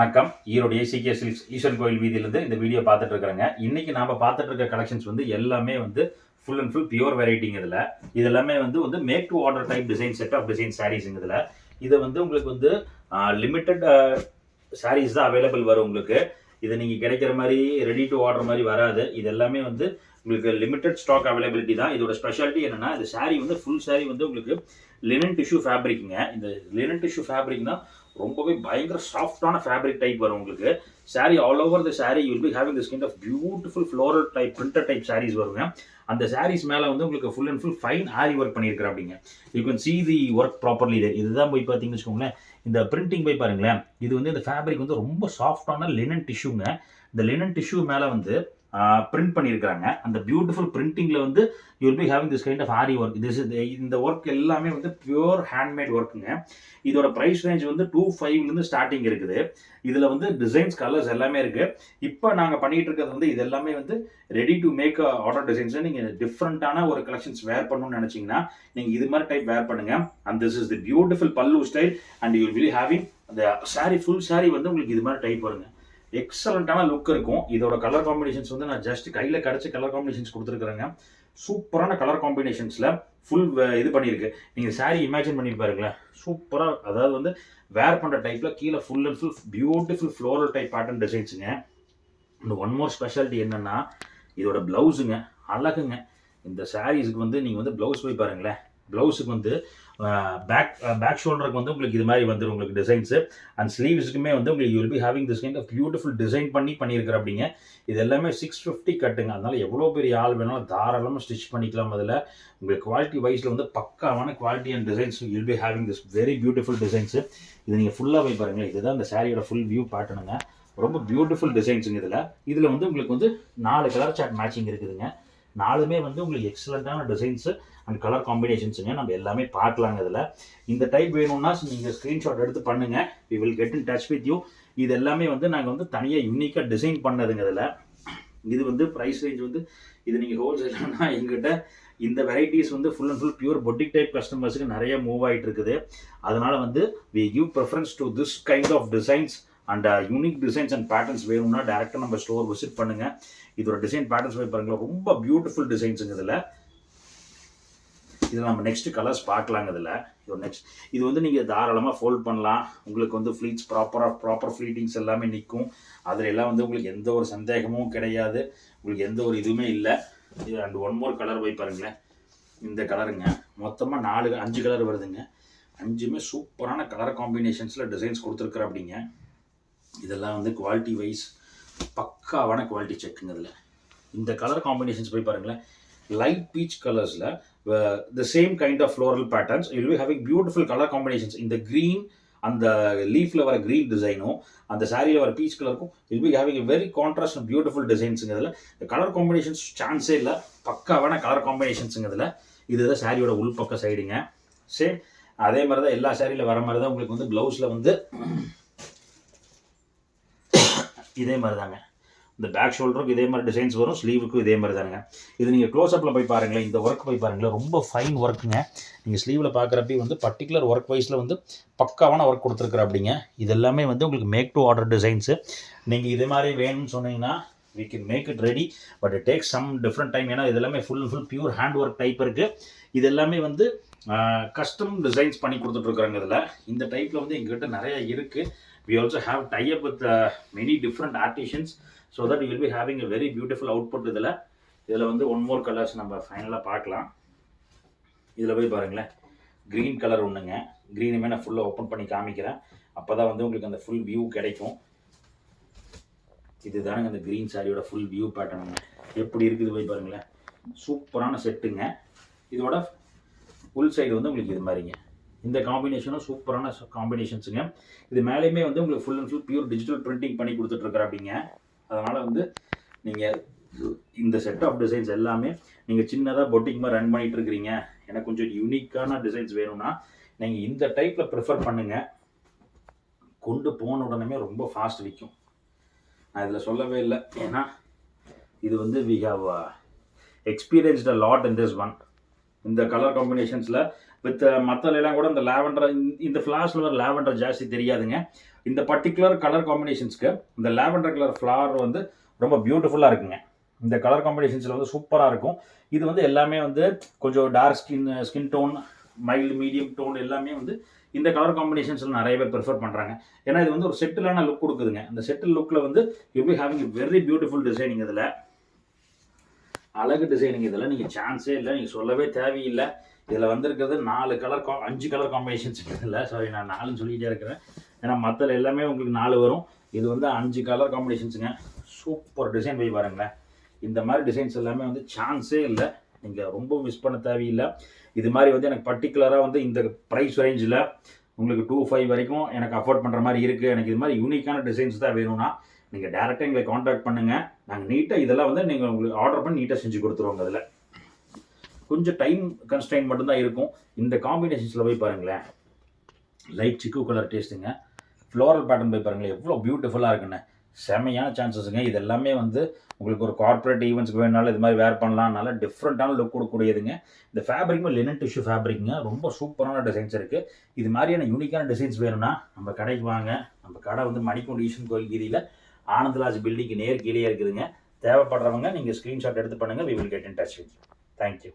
வணக்கம். Erode ACK silks ஈஸ்வரன் கோயில் வீதியிலிருந்து இந்த வீடியோ பார்த்துட்டு இருக்கிறேங்க. இன்னைக்கு நாம பார்த்துட்டு இருக்க கலெக்ஷன்ஸ் வந்து எல்லாமே வந்து ஃபுல் அண்ட் ஃபுல் பியூர் வெரைட்டிங்க. இது எல்லாமே வந்து make to order type design, set of design சாரீஸுங்க. இதை வந்து உங்களுக்கு வந்து லிமிட்டட் சாரீஸ் தான் அவைலபிள் வரும் உங்களுக்கு. இது நீங்கள் கிடைக்கிற மாதிரி ரெடி டு ஆர்டர் மாதிரி வராது. இது எல்லாமே வந்து உங்களுக்கு லிமிட்டட் ஸ்டாக் அவைலபிலிட்டி தான். இதோட ஸ்பெஷாலிட்டி என்னன்னா, இந்த சாரீ வந்து ஃபுல் சாரீ வந்து உங்களுக்கு லினன் டிஷ்யூ ஃபேப்ரிக்குங்க. இந்த லினன் டிஷ்யூ ஃபேப்ரிக்னா ரொம்பவே பயங்கர சாஃப்டான ஃபேப்ரிக் டைப் வரும் உங்களுக்கு. Sari all over the sari will be having this kind of beautiful floral type printer type saris வருங்க. அந்த சாரீஸ் மேலே வந்து உங்களுக்கு full and full fine aari work பண்ணியிருக்கிறேன் அப்படிங்க. You can see the work properly. இதுதான் போய் பார்த்தீங்கன்னு வச்சுக்கோங்களேன், இந்த பிரிண்டிங் போய் பாருங்களேன். இது வந்து இந்த ஃபேப்ரிக் வந்து ரொம்ப சாஃப்டான லினன் டிஷ்யூங்க. இந்த லினன் டிஷ்யூ மேலே வந்து பிரிண்ட் பண்ணியிருக்கிறாங்க. அந்த பியூட்டிஃபுல் பிரிண்டிங்கில் வந்து you will be having this kind of aari work. இந்த ஒர்க் எல்லாமே வந்து பியூர் ஹேண்ட்மேட் ஒர்க்குங்க. இதோட ப்ரைஸ் ரேஞ்ச் வந்து 2,500 ஸ்டார்டிங் இருக்குது. இதில் வந்து டிசைன்ஸ், கலர்ஸ் எல்லாமே இருக்குது. இப்போ நாங்கள் பண்ணிகிட்டு இருக்கிறது வந்து இது எல்லாமே வந்து ready to make order designs. நீங்கள் டிஃப்ரெண்ட்டான ஒரு கலெக்ஷன்ஸ் வேர் பண்ணணும்னு நினச்சிங்கன்னா நீங்கள் இது மாதிரி டைப் வேர் பண்ணுங்கள். And this is the beautiful pallu style. And you will be having அந்த சாரீ, ஃபுல் சாரீ வந்து உங்களுக்கு இது மாதிரி டைப் வருங்க. எக்ஸலண்ட்டான லுக் இருக்கும். இதோட கலர் காம்பினேஷன்ஸ் வந்து நான் ஜஸ்ட் கையில் கிடச்சி கலர் காம்பினேஷன்ஸ் கொடுத்துருக்குறேங்க. சூப்பரான கலர் காம்பினேஷன்ஸில் ஃபுல் இது பண்ணியிருக்கு. நீங்கள் சாரீ இமேஜின் பண்ணி பாருங்களேன், சூப்பராக. அதாவது வந்து வேர் பண்ணுற டைப்பில் கீழே full and full beautiful floral type pattern டிசைன்ஸுங்க. இந்த ஒன் மோர் ஸ்பெஷாலிட்டி என்னென்னா, இதோட ப்ளவுஸுங்க அழகுங்க. இந்த சாரீஸுக்கு வந்து நீங்கள் வந்து ப்ளவுஸ் போய் பாருங்களேன். ப்ளவுஸுக்கு வந்து பேக் ஷோல்டருக்கு வந்து உங்களுக்கு இது மாதிரி வந்துடும் உங்களுக்கு டிசைன்ஸு. அண்ட் ஸ்லீவ்ஸுக்குமே வந்து உங்களுக்கு you will be having this kind of beautiful design பண்ணியிருக்கிற அப்படிங்க. இது எல்லாமே 650 கட்டுங்க. அதனால எவ்வளோ பெரிய ஆள் வேணாலும் தாராளமாக ஸ்டிச் பண்ணிக்கலாம். அதில் உங்களுக்கு குவாலிட்டி வைஸில் வந்து பக்காவான quality and designs you will be having this very beautiful designs. இது நீங்கள் ஃபுல்லாக போய் பாருங்கள். இதுதான் இந்த சாரியோட ஃபுல் வியூ பேட்டர்னுங்க. ரொம்ப பியூட்டிஃபுல் டிசைன்ஸுங்க. இதில் வந்து உங்களுக்கு வந்து 4 கலர் சார்ட் மேட்சிங் இருக்குதுங்க. 4மே வந்து உங்களுக்கு எக்ஸலண்ட்டான டிசைன்ஸு அண்ட் கலர் காம்பினேஷன்ஸுங்க. நம்ம எல்லாமே பார்க்கலாங்க. இந்த டைப் வேணும்னா நீங்கள் ஸ்க்ரீன்ஷாட் எடுத்து பண்ணுங்கள். We will get in touch with you. இது எல்லாமே வந்து நாங்கள் வந்து தனியாக யூனிக்காக டிசைன் பண்ணதுங்க. இது வந்து ப்ரைஸ் ரேஞ்ச் வந்து இது நீங்கள் ஹோல்சேல்னா எங்கிட்ட இந்த வெரைட்டிஸ் வந்து full and full pure boutique type கஸ்டமர்ஸுக்கு நிறைய மூவ் ஆகிட்டு இருக்குது. அதனால் வந்து we give preference to this kind of designs and unique designs and patterns வேணும்னா டேரெக்டாக நம்ம ஸ்டோர் விசிட் பண்ணுங்கள். இதோட டிசைன் பேட்டர்ன்ஸ் போய் பாருங்களா, ரொம்ப பியூட்டிஃபுல் டிசைன்ஸுங்க. இதில் நம்ம நெக்ஸ்ட் கலர்ஸ் பார்க்கலாங்க. இது வந்து நீங்கள் தாராளமாக ஃபோல்ட் பண்ணலாம். உங்களுக்கு வந்து ஃப்ளீட்ஸ் ப்ராப்பர் ஃப்ளீட்டிங்ஸ் எல்லாமே நிற்கும். அதில் எல்லாம் வந்து உங்களுக்கு எந்த ஒரு சந்தேகமும் கிடையாது. உங்களுக்கு எந்த ஒரு இதுவுமே இல்லை. அண்ட் ஒன் மோர் கலர் போய் பாருங்களேன். இந்த கலருங்க மொத்தமாக 5 கலர் வருதுங்க. 5மே சூப்பரான கலர் காம்பினேஷன்ஸில் டிசைன்ஸ் கொடுத்துருக்குற அப்படிங்க. இதெல்லாம் வந்து குவாலிட்டி வைஸ் பக்காவான குவாலிட்டி செக்குங்க. இந்த கலர் காம்பினேஷன்ஸ் போய் பாருங்களேன். லைட் பீச் கலர்ஸில் the same kind of floral patterns. You will be having beautiful color combinations. இந்த green, அந்த லீஃப்ல வர green டிசைனும் அந்த சாரியில் வர பீச் கலருக்கும் you will be having a very contrast and beautiful டிசைன்ஸுங்க. இந்த கலர் காம்பினேஷன்ஸ் சான்ஸே இல்லை. பக்காவான கலர் காம்பினேஷன்ஸுங்க. இதுதான் சாரியோட உள்பக்க சைடுங்க. சேம் அதே மாதிரி தான் எல்லா சாரியில் வர மாதிரி தான் உங்களுக்கு வந்து ப்ளவுஸில் வந்து இதே மாதிரி தாங்க. இந்த பேக் ஷோல்டருக்கு இதே மாதிரி டிசைன்ஸ் வரும், ஸ்லீவுக்கும் இதே மாதிரி தானுங்க. இது நீங்கள் க்ளோஸ்அப்பில் போய் பாருங்களேன். இந்த ஒர்க் போய் பாருங்களேன், ரொம்ப ஃபைன் ஒர்க்குங்க. நீங்கள் ஸ்லீவில் பார்க்குறப்ப வந்து பர்டிகுலர் ஒர்க் வைஸில் வந்து பக்காவான ஒர்க் கொடுத்துருக்குற அப்படிங்க. இது எல்லாமே வந்து உங்களுக்கு மேக் டு ஆர்டர் டிசைன்ஸு. நீங்கள் இதே மாதிரி வேணும்னு சொன்னீங்கன்னா we can make it ready, but it takes some different time. ஏன்னா இது எல்லாமே full pure hand work type இருக்குது. இது எல்லாமே வந்து கஸ்டம் டிசைன்ஸ் பண்ணி கொடுத்துட்ருக்குறாங்க. இந்த டைப்பில் வந்து எங்கள்கிட்ட நிறைய இருக்குது. we also have tie up with many different artisans so that you will be having a very beautiful output. இதில் வந்து ஒன் மோர் கலர்ஸ் நம்ம ஃபைனலாக பார்க்கலாம். இதில் போய் பாருங்களேன், க்ரீன் கலர் ஒன்றுங்க. க்ரீனுமே நான் ஃபுல்லாக ஓப்பன் பண்ணி காமிக்கிறேன். அப்போ தான் வந்து உங்களுக்கு அந்த ஃபுல் வியூ கிடைக்கும். இது தானுங்க அந்த க்ரீன் சாரியோட ஃபுல் வியூ பேட்டர்னுங்க. எப்படி இருக்குது போய் பாருங்களேன். சூப்பரான செட்டுங்க. இதோட ஃபுல் சைடு வந்து உங்களுக்கு இது மாதிரிங்க. இந்த காம்பினேஷனும் சூப்பரான காம்பினேஷன்ஸுங்க. இது மேலேயுமே வந்து உங்களுக்கு full and full pure digital printing பண்ணி கொடுத்துட்ருக்குற அப்படிங்க. அதனால் வந்து நீங்கள் இந்த செட் ஆஃப் டிசைன்ஸ் எல்லாமே நீங்கள் சின்னதாக பொட்டிக் மாதிரி ரன் பண்ணிகிட்டு இருக்கிறீங்க, எனக்கு கொஞ்சம் யூனிக்கான டிசைன்ஸ் வேணும்னா நீங்கள் இந்த டைப்பில் ப்ரிஃபர் பண்ணுங்கள். கொண்டு போன உடனே ரொம்ப ஃபாஸ்ட் விற்கும். நான் இதில் சொல்லவே இல்லை, ஏன்னா இது வந்து we have experienced a lot in this one. இந்த கலர் காம்பினேஷன்ஸில் வித் மற்றலாம் கூட இந்த லாவெண்டர், இந்த ஃப்ளார்ஸில் வர லாவெண்டர் ஜாஸ்தி தெரியாதுங்க. இந்த பர்டிகுலர் கலர் காம்பினேஷன்ஸ்க்கு இந்த லாவெண்டர் கலர் ஃப்ளார் வந்து ரொம்ப பியூட்டிஃபுல்லாக இருக்குங்க. இந்த கலர் காம்பினேஷன்ஸில் வந்து சூப்பராக இருக்கும். இது வந்து எல்லாமே வந்து கொஞ்சம் dark skin tone, mild medium tone எல்லாமே வந்து இந்த கலர் காம்பினேஷன்ஸில் நிறைய பேர் ப்ரிஃபர் பண்ணுறாங்க. ஏன்னா இது வந்து ஒரு செட்டிலான லுக் கொடுக்குதுங்க. இந்த செட்டில் லுக்கில் வந்து you be having very beautiful designing. இதில் அழகு டிசைனிங், இதில் நீங்கள் சான்ஸே இல்லை, நீங்கள் சொல்லவே தேவையில்லை. இதில் வந்திருக்கிறது 5 கலர் காம்பினேஷன்ஸ் இல்லை, சாரி நான் 4ன்னு சொல்லிகிட்டே இருக்கிறேன். ஏன்னா மற்ற எல்லாமே உங்களுக்கு 4 வரும். இது வந்து 5 கலர் காம்பினேஷன்ஸுங்க. சூப்பர் டிசைன் போய் பாருங்களேன். இந்த மாதிரி டிசைன்ஸ் எல்லாமே வந்து சான்ஸே இல்லை, நீங்கள் ரொம்ப மிஸ் பண்ண தேவையில்லை. இது மாதிரி வந்து எனக்கு பர்டிகுலராக வந்து இந்த ப்ரைஸ் ரேஞ்சில் உங்களுக்கு 2.5 வரைக்கும் எனக்கு அஃபோர்ட் பண்ணுற மாதிரி இருக்குது. எனக்கு இது மாதிரி யூனிக்கான டிசைன்ஸ் தான் வேணும்னா நீங்கள் டேரெக்டாக எங்களை காண்டாக்ட் பண்ணுங்கள். நாங்கள் நீட்டாக இதெல்லாம் வந்து நீங்கள் உங்களுக்கு ஆர்டர் பண்ணி நீட்டாக செஞ்சு கொடுத்துருவோங்க. அதில் கொஞ்சம் டைம் கன்ஸ்ட்ரெயின் மட்டும்தான் இருக்கும். இந்த காம்பினேஷன்ஸில் போய் பாருங்களேன், லைட் சிக்கு கலர் டேஸ்ட்டுங்க. ஃப்ளோரல் பேட்டர்ன் போய் பாருங்களேன், எவ்வளோ பியூட்டிஃபுல்லாக இருக்குன்னு. செமையான சான்சஸுங்க. இது எல்லாமே வந்து உங்களுக்கு ஒரு கார்ப்பரேட் ஈவெண்ட்ஸ்க்கு வேணாலும் இது மாதிரி வேர் பண்ணலாம். நல்லா டிஃப்ரெண்ட்டான லுக் கொடுக்கக்கூடியதுங்க. இந்த ஃபேப்ரிக்கும் லினன் டிஷ்யூ ஃபேப்ரிக்குங்க. ரொம்ப சூப்பரான டிசைன்ஸ் இருக்குது. இது மாதிரியான யூனிக்கான டிசைன்ஸ் வேணும்னா நம்ம கடைக்கு வாங்க. நம்ம கடை வந்து மணிக்கூண்டு ஈஸ்வரன் கோயில் கீதியில் ஆனந்தராஜ் பில்டிங்க்கு நேர் கீழே இருக்குதுங்க. தேவைப்படுறவங்க நீங்கள் ஸ்க்ரீன்ஷாட் எடுத்து பண்ணுங்கள். We will get in touch with you. Thank you.